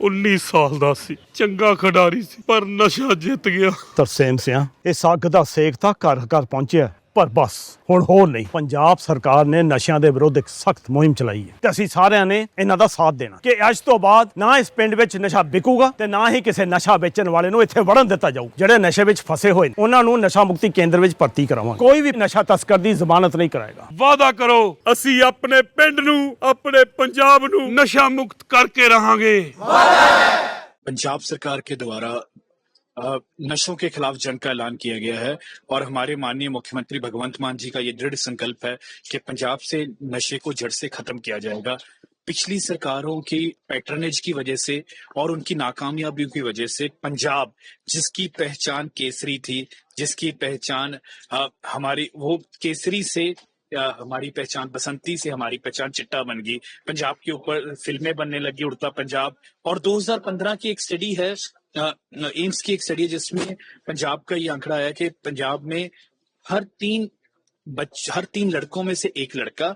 19 ਸਾਲ ਦਾ ਸੀ, ਚੰਗਾ ਖਿਡਾਰੀ ਸੀ, ਪਰ ਨਸ਼ਾ ਜਿੱਤ ਗਿਆ। ਤਰਸੇਮ ਸਿਆਂ ਇਸ ਅੱਗ ਦਾ ਸੇਕ ਤਾਂ ਘਰ ਘਰ ਪਹੁੰਚਿਆ, ਪਰ ਬਸ ਹੁਣ ਹੋਰ ਨਹੀਂ। ਪੰਜਾਬ ਸਰਕਾਰ ਨੇ ਨਸ਼ਿਆਂ ਦੇ ਵਿਰੁੱਧ ਇੱਕ ਸਖਤ ਮੁਹਿੰਮ ਚਲਾਈ ਹੈ ਤੇ ਅਸੀਂ ਸਾਰਿਆਂ ਨੇ ਇਹਨਾਂ ਦਾ ਸਾਥ ਦੇਣਾ ਕਿ ਅੱਜ ਤੋਂ ਬਾਅਦ ਨਾ ਇਸ ਪਿੰਡ ਵਿੱਚ ਨਸ਼ਾ ਵਿਕੂਗਾ ਤੇ ਨਾ ਹੀ ਕਿਸੇ ਨਸ਼ਾ ਵੇਚਣ ਵਾਲੇ ਨੂੰ ਇੱਥੇ ਵੜਨ ਦਿੱਤਾ ਜਾਊ। ਜਿਹੜੇ ਨਸ਼ੇ ਵਿੱਚ ਫਸੇ ਹੋਏ ਨੇ ਉਹਨਾਂ ਨੂੰ ਨਸ਼ਾ ਮੁਕਤੀ ਕੇਂਦਰ ਵਿੱਚ ਭਰਤੀ ਕਰਾਵਾਂਗੇ। ਕੋਈ ਵੀ ਨਸ਼ਾ ਤਸਕਰ ਦੀ ਜ਼ਮਾਨਤ ਨਹੀਂ ਕਰਾਏਗਾ। ਵਾਅਦਾ ਕਰੋ, ਅਸੀਂ ਆਪਣੇ ਪਿੰਡ ਨੂੰ, ਆਪਣੇ ਪੰਜਾਬ ਨੂੰ ਨਸ਼ਾ ਮੁਕਤ ਕਰਕੇ रहांगे। पंजाब सरकार के द्वारा नशों के खिलाफ जंग का ऐलान किया गया है और हमारे माननीय मुख्यमंत्री भगवंत मान जी का ये दृढ़ संकल्प है कि पंजाब से नशे को जड़ से खत्म किया जाएगा। पिछली सरकारों की पैटर्नेज की वजह से और उनकी नाकामयाबियों की वजह से पंजाब, जिसकी पहचान केसरी थी, जिसकी पहचान हमारी वो केसरी से हमारी पहचान बसंती से हमारी पहचान चिट्टा बन गई। पंजाब के ऊपर फिल्में बनने लगी, उड़ता पंजाब। और 2015 की एक स्टडी है, एम्स की एक स्टडी है, जिसमें पंजाब का ये आंकड़ा है कि पंजाब में हर तीन लड़कों में से एक लड़का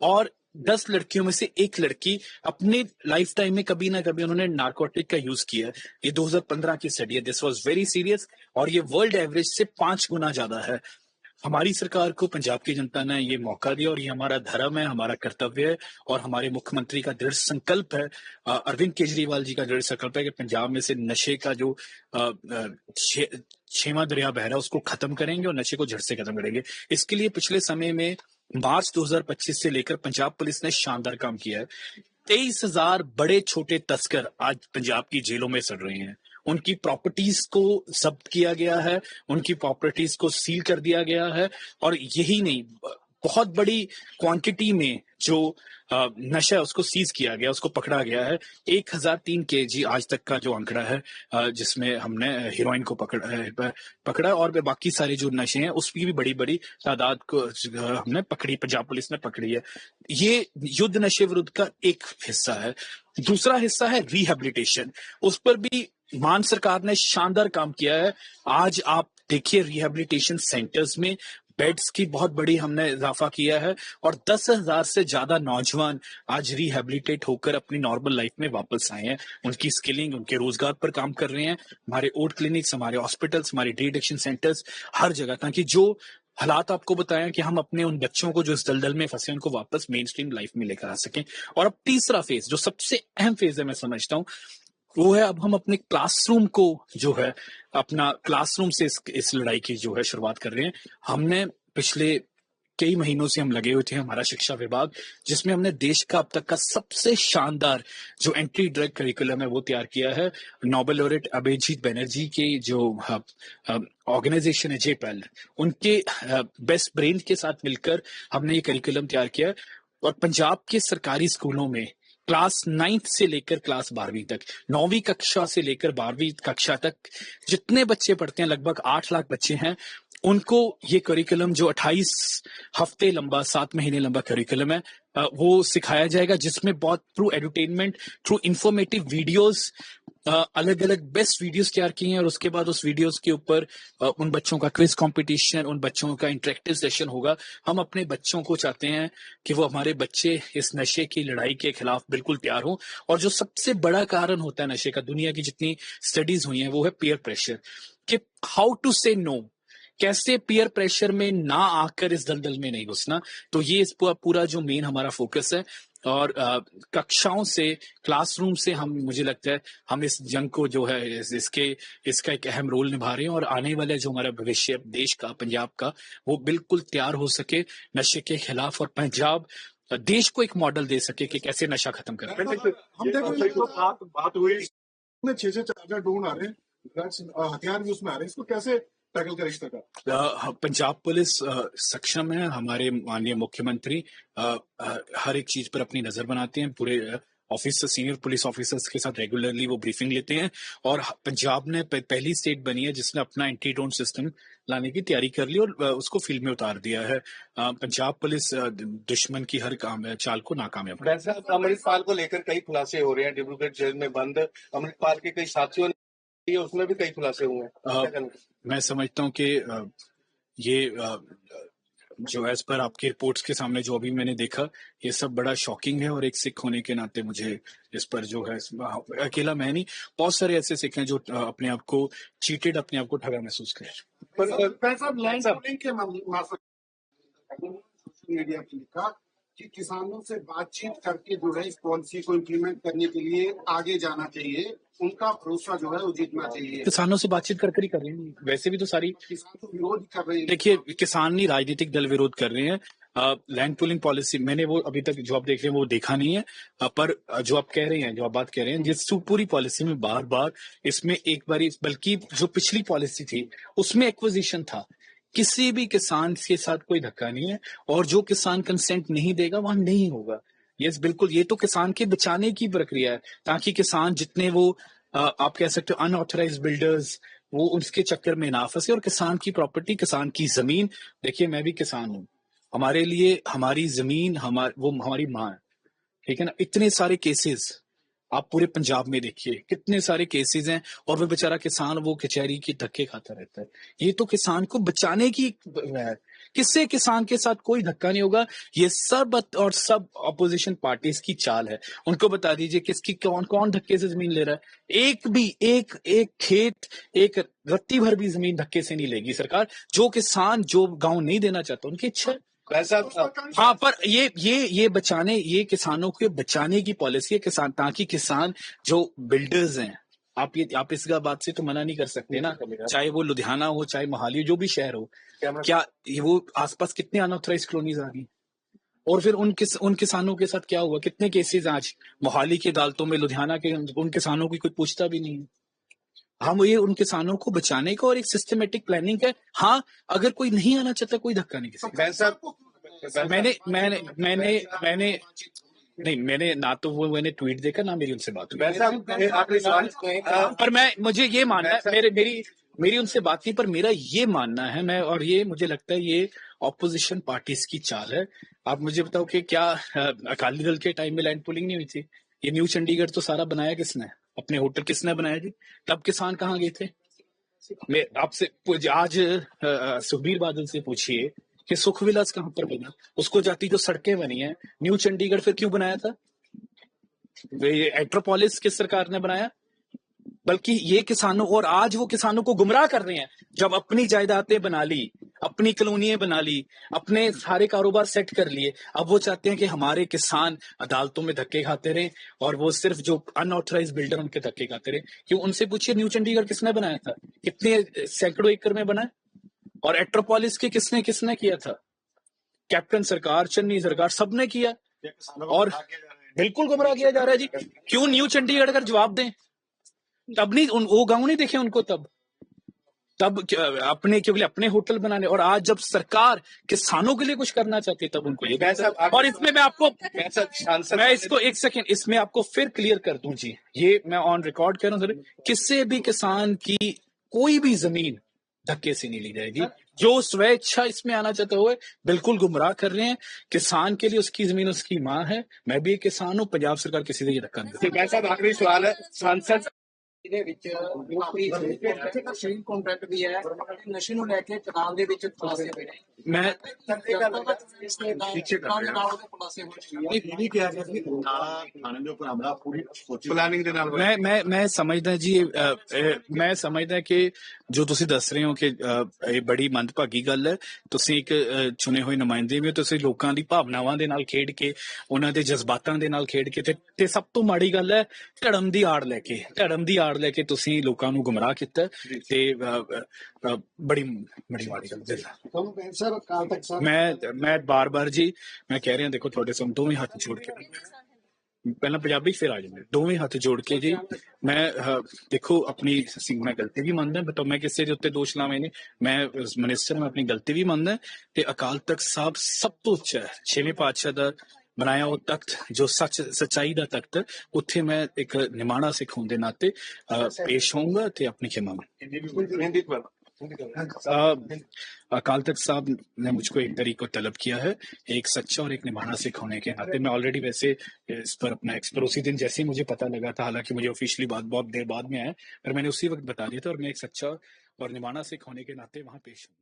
और 10 लड़कियों में से एक लड़की अपने लाइफ टाइम में कभी ना कभी उन्होंने नारकोटिक का यूज किया है। ये 2015 की स्टडी है। दिस वाज वेरी सीरियस और ये वर्ल्ड एवरेज से 5 गुना ज्यादा है। हमारी सरकार को पंजाब की जनता ने ये मौका दिया और ये हमारा धर्म है, हमारा कर्तव्य है और हमारे मुख्यमंत्री का दृढ़ संकल्प है, अरविंद केजरीवाल जी का दृढ़ संकल्प है कि पंजाब में से नशे का जो छेवां दरिया बह रहा है उसको खत्म करेंगे और नशे को जड़ से खत्म करेंगे। इसके लिए पिछले समय में मार्च 2025 से लेकर पंजाब पुलिस ने शानदार काम किया है। 23,000 बड़े छोटे तस्कर आज पंजाब की जेलों में सड़ रहे हैं। उनकी प्रॉपर्टीज को जब्त किया गया है, उनकी प्रॉपर्टीज को सील कर दिया गया है और यही नहीं, बहुत बड़ी क्वांटिटी में जो नशा है उसको सीज किया गया, उसको पकड़ा गया है। 1003 kg आज तक का जो आंकड़ा है, जिसमें हमने हीरोइन को पकड़ा और बाकी सारे जो नशे हैं उसकी भी बड़ी बड़ी तादाद को हमने पकड़ी, पंजाब पुलिस ने पकड़ी है। ये युद्ध नशे विरुद्ध का एक हिस्सा है। दूसरा हिस्सा है रिहेबिलिटेशन। उस पर भी मान सरकार ने शानदार काम किया है। आज आप देखिए रिहेबिलिटेशन सेंटर्स में बेड्स की बहुत बड़ी हमने इजाफा किया है और 10,000 से ज्यादा नौजवान आज रिहेबिलिटेट होकर अपनी नॉर्मल लाइफ में वापस आए हैं। उनकी स्किलिंग, उनके रोजगार पर काम कर रहे हैं। हमारे ओट क्लिनिक्स, हमारे हॉस्पिटल्स, हमारे डी एडिक्शन सेंटर्स हर जगह, ताकि जो हालात आपको बताया कि हम अपने उन बच्चों को जो इस दलदल में फंसे उनको वापस मेन स्ट्रीम लाइफ में लेकर आ सकें। और अब तीसरा फेज, जो सबसे अहम फेज है मैं समझता हूँ, वो है अब हम अपने क्लासरूम को जो है, अपना क्लासरूम से इस लड़ाई की जो है शुरुआत कर रहे हैं। हमने पिछले कई महीनों से हम लगे हुए थे, हमारा शिक्षा विभाग, जिसमें हमने देश का अब तक का सबसे शानदार जो एंटी ड्रग करिकुलम है वो तैयार किया है। नोबेल लॉरेट अभिजीत बनर्जी के जो ऑर्गेनाइजेशन है जेपैल, उनके बेस्ट ब्रेन के साथ मिलकर हमने ये करिकुलम तैयार किया है। और पंजाब के सरकारी स्कूलों में क्लास 9th से लेकर क्लास 12वीं तक, 9वीं कक्षा से लेकर 12वीं कक्षा तक जितने बच्चे पढ़ते हैं, लगभग 8 लाख बच्चे हैं, उनको ये करिकुलम जो 28 हफ्ते लंबा, 7 महीने लंबा करिकुलम है, वो सिखाया जाएगा, जिसमें बहुत through edutainment, through informative videos, अलग अलग बेस्ट वीडियोस तैयार किए हैं। और उसके बाद उस वीडियोस के ऊपर उन बच्चों का क्विज कंपटीशन, उन बच्चों का इंटरेक्टिव सेशन होगा। हम अपने बच्चों को चाहते हैं कि वो हमारे बच्चे इस नशे की लड़ाई के खिलाफ बिल्कुल तैयार हों। और जो सबसे बड़ा कारण होता है नशे का, दुनिया की जितनी स्टडीज हुई हैं, वो है पीयर प्रेशर, कि हाउ टू से नो, कैसे पीयर प्रेशर में ना आकर इस दलदल में नहीं घुसना। तो ये इस पूरा जो मेन हमारा फोकस है। और कक्षाओं से, क्लासरूम से हम, मुझे लगता है हम इस जंग को जो है इसका एक अहम रोल निभा रहे हैं। और आने वाले जो हमारा भविष्य देश का, पंजाब का, वो बिल्कुल तैयार हो सके नशे के खिलाफ, और पंजाब देश को एक मॉडल दे सके कि कैसे नशा खत्म करें। हम देखो बात हुई, 6 चार्जर ड्रोन आ रहे हैं, हथियार भी उसमें आ रहे हैं, इसको कैसे टैकल करें इस तरह? पंजाब पुलिस सक्षम है। हमारे माननीय मुख्यमंत्री हर एक चीज पर अपनी नजर बनाते हैं। पूरे ऑफिसर, सीनियर पुलिस ऑफिसर्स के साथ रेगुलरली वो ब्रीफिंग लेते हैं। और पंजाब ने पहली स्टेट बनी है जिसने अपना एंटी ड्रोन सिस्टम लाने की तैयारी कर ली और उसको फील्ड में उतार दिया है। पंजाब पुलिस दुश्मन की हर चाल को नाकामयाब। वैसे अमृतपाल को लेकर कई खुलासे हो रहे हैं, डिब्रूगढ़ जेल में बंद अमृतपाल के कई साथियों ने, उसमें भी कई खुलासे हुए हैं। मैं समझता हूँ कि ये जो एज पर आपकी रिपोर्ट्स के सामने जो अभी मैंने देखा, ये सब बड़ा शॉकिंग है। और एक सिख होने के नाते मुझे इस पर जो है, अकेला मैं नहीं, बहुत सारे ऐसे सिख हैं जो अपने आप को चीटेड, अपने आप को ठगा महसूस करें। लैंड पूलिंग के सोशल मीडिया पर लिखा कि किसानों से बातचीत करके जो है इस पॉलिसी को इम्प्लीमेंट करने के लिए आगे जाना चाहिए, उनका भरोसा जो है वो जीतना चाहिए। किसानों से बातचीत कर ही कर रहे हैं, वैसे भी तो सारी किसान तो विरोध कर रहे हैं। देखिए, किसान नहीं, राजनीतिक दल विरोध कर रहे हैं। लैंड पूलिंग पॉलिसी मैंने वो अभी तक जो आप देख रहे हैं वो देखा नहीं है, पर जो आप कह रहे हैं, जो आप बात कह रहे हैं, जिस पूरी पॉलिसी में बार बार इसमें एक बार, बल्कि जो पिछली पॉलिसी थी उसमें एक्विजिशन था, किसी भी किसान के साथ कोई धक्का नहीं है, और जो किसान कंसेंट नहीं देगा वहां नहीं होगा। यस, बिल्कुल, ये तो किसान के बचाने की प्रक्रिया है, ताकि किसान जितने वो आप कह सकते हो अनऑथराइज बिल्डर्स, वो उसके चक्कर में ना फंसे, और किसान की प्रॉपर्टी, किसान की जमीन, देखिए मैं भी किसान हूँ, हमारे लिए हमारी जमीन वो हमारी माँ है, ठीक है ना। इतने सारे केसेस आप पूरे पंजाब में देखिए, कितने सारे केसेस हैं, और वो बेचारा किसान वो कचहरी की धक्के खाता रहता है। ये तो किसान को बचाने की है, किससे किसान के साथ कोई धक्का नहीं होगा। ये सब और सब अपोजिशन पार्टीज की चाल है। उनको बता दीजिए किसकी कौन कौन धक्के से जमीन ले रहा है। एक भी एक खेत, एक रत्ती भर भी जमीन धक्के से नहीं लेगी सरकार। जो किसान जो गांव नहीं देना चाहता, उनकी इच्छा है। वैसा हाँ, पर ये बचाने, ये किसानों को बचाने की पॉलिसी है, किसान, ताकि किसान जो बिल्डर्स हैं, आप इस बात से तो मना नहीं कर सकते ना, चाहे वो लुधियाना हो, चाहे मोहाली हो, जो भी शहर हो, क्या वो आसपास कितने अनऑथराइज कॉलोनीज आ गई, और फिर उन किसानों के साथ क्या हुआ, कितने केसेस आज मोहाली की अदालतों में, लुधियाना के उन किसानों की कोई पूछता भी नहीं है। हम ये उन किसानों को बचाने का और एक सिस्टमेटिक प्लानिंग है। हाँ, अगर कोई नहीं आना चाहता, कोई धक्का नहीं किसी। मैंने ना तो वो मैंने ट्वीट देखा, ना मेरी उनसे बात हुई। पर मुझे ये मानना है, मेरी उनसे बात नहीं, पर मेरा ये मानना है, और ये मुझे लगता है ये ऑपोजिशन पार्टीज की चाल है। आप मुझे बताओ कि क्या अकाली दल के टाइम में लैंड पुलिंग नहीं हुई थी? ये न्यू चंडीगढ़ तो सारा बनाया किसने? अपने होटल किसने बनाया जी? तब किसान कहाँ गए थे? मैं आपसे आज सुखबीर बादल से पूछिए कि सुख विलास कहां पर बना, उसको जाती जो सड़कें बनी है। न्यू चंडीगढ़ फिर क्यों बनाया था? ये एट्रोपोलिस किस सरकार ने बनाया? बल्कि ये किसानों, और आज वो किसानों को गुमराह कर रहे हैं। जब अपनी जायदादें बना ली, अपनी कॉलोनियां बना ली, अपने सारे कारोबार सेट कर लिए, अब वो चाहते हैं कि हमारे किसान अदालतों में धक्के खाते रहे, और वो सिर्फ जो अनऑथराइज बिल्डर उनके धक्के खाते रहे। क्यों? उनसे पूछिए न्यू चंडीगढ़ किसने बनाया था? कितने सैकड़ों एकड़ में बना? और एट्रोपोलिस के किसने किया था? कैप्टन सरकार, चन्नी सरकार, सबने किया, और बिल्कुल गुमराह किया जा रहा है जी। क्यों न्यू चंडीगढ़ का जवाब दें? तब नहीं वो गांव नहीं देखे उनको, तब अपने क्योंकि अपने होटल बनाने, और आज जब सरकार किसानों के लिए कुछ करना चाहती है तब उनको ये। और इसमें मैं इसको एक सेकंड इसमें आपको फिर क्लियर कर दूं जी, ये मैं ऑन रिकॉर्ड कह रहा हूं सर, किसी भी किसान की कोई भी जमीन धक्के से नहीं ली जाएगी। जो स्वेच्छा इसमें आना चाहते हुए बिल्कुल गुमराह कर रहे हैं। किसान के लिए उसकी जमीन उसकी मां है। मैं भी एक किसान हूं, पंजाब सरकार किसी से ये धक्का नहीं देती। आखिरी सवाल है, सांसद ਦੇ ਵਿੱਚ ਕਾਫੀ ਕੰਟੈਕਟ ਵੀ ਹੈ, ਨਸ਼ੇ ਨੂੰ ਲੈ ਕੇ ਚਨਾਲ ਦੇ ਵਿੱਚ ਖੁਲਾਸੇ ਹੋਏ ਨੇ। मैं मैं समझदा जी, मैं समझदा कि जो ਤੁਸੀਂ ਦੱਸ ਰਹੇ ਹੋ ਕਿ ਇਹ ਬੜੀ ਮੰਦਭਾਗੀ ਗੱਲ ਹੈ। ਤੁਸੀਂ ਇੱਕ ਚੁਣੇ ਹੋਏ ਨੁਮਾਇੰਦੇ ਵੀ ਹੋ, ਤੁਸੀਂ ਲੋਕਾਂ ਦੀ ਭਾਵਨਾਵਾਂ ਦੇ ਨਾਲ ਖੇਡ ਕੇ, ਉਹਨਾਂ ਦੇ ਜਜ਼ਬਾਤਾਂ ਦੇ ਨਾਲ ਖੇਡ ਕੇ, ਤੇ ਸਭ ਤੋਂ ਮਾੜੀ ਗੱਲ ਹੈ ਧਰਮ ਦੀ ਆੜ ਲੈ ਕੇ ਤੁਸੀਂ ਲੋਕਾਂ ਨੂੰ ਗੁੰਮਰਾਹ ਕੀਤਾ, ਤੇ ਬੜੀ ਮਾੜੀ ਗੱਲ ਹੈ। मैं बार बार जी मैं कह रहा देखो थोड़े सामने दोवें हाथ जोड़ के, पहला पंजाबी फिर आ जाए, दोवें हाथ जोड़ के जी मैं देखो अपनी मैं गलती भी मानदा, बताओ मैं किसी के उत्ते दोष लावे ने, मैं मिनिस्टर मैं अपनी गलती भी मानदा, ते अकाल तख्त साहब सब तो उच्चा है, 6वें पातशाह दा बनाया वो तख्त, जो सच्चाई दा तख्त, उत्थे मैं एक निमाणा सिख होने दे नाते पेश होऊंगा ते अपनी खिमा में। अकाल तख्त साहब ने मुझको एक तरीको तलब किया है, एक सच्चा और एक निभाना सिख होने के नाते। मैं ऑलरेडी वैसे इस पर अपना एक्सपर उसी दिन जैसे ही मुझे पता लगा था, हालांकि मुझे ऑफिशियली बहुत देर बाद में आया, पर मैंने उसी वक्त बता दिया था, और मैं एक सच्चा और निभाना सिख होने के नाते वहां पेश हूँ।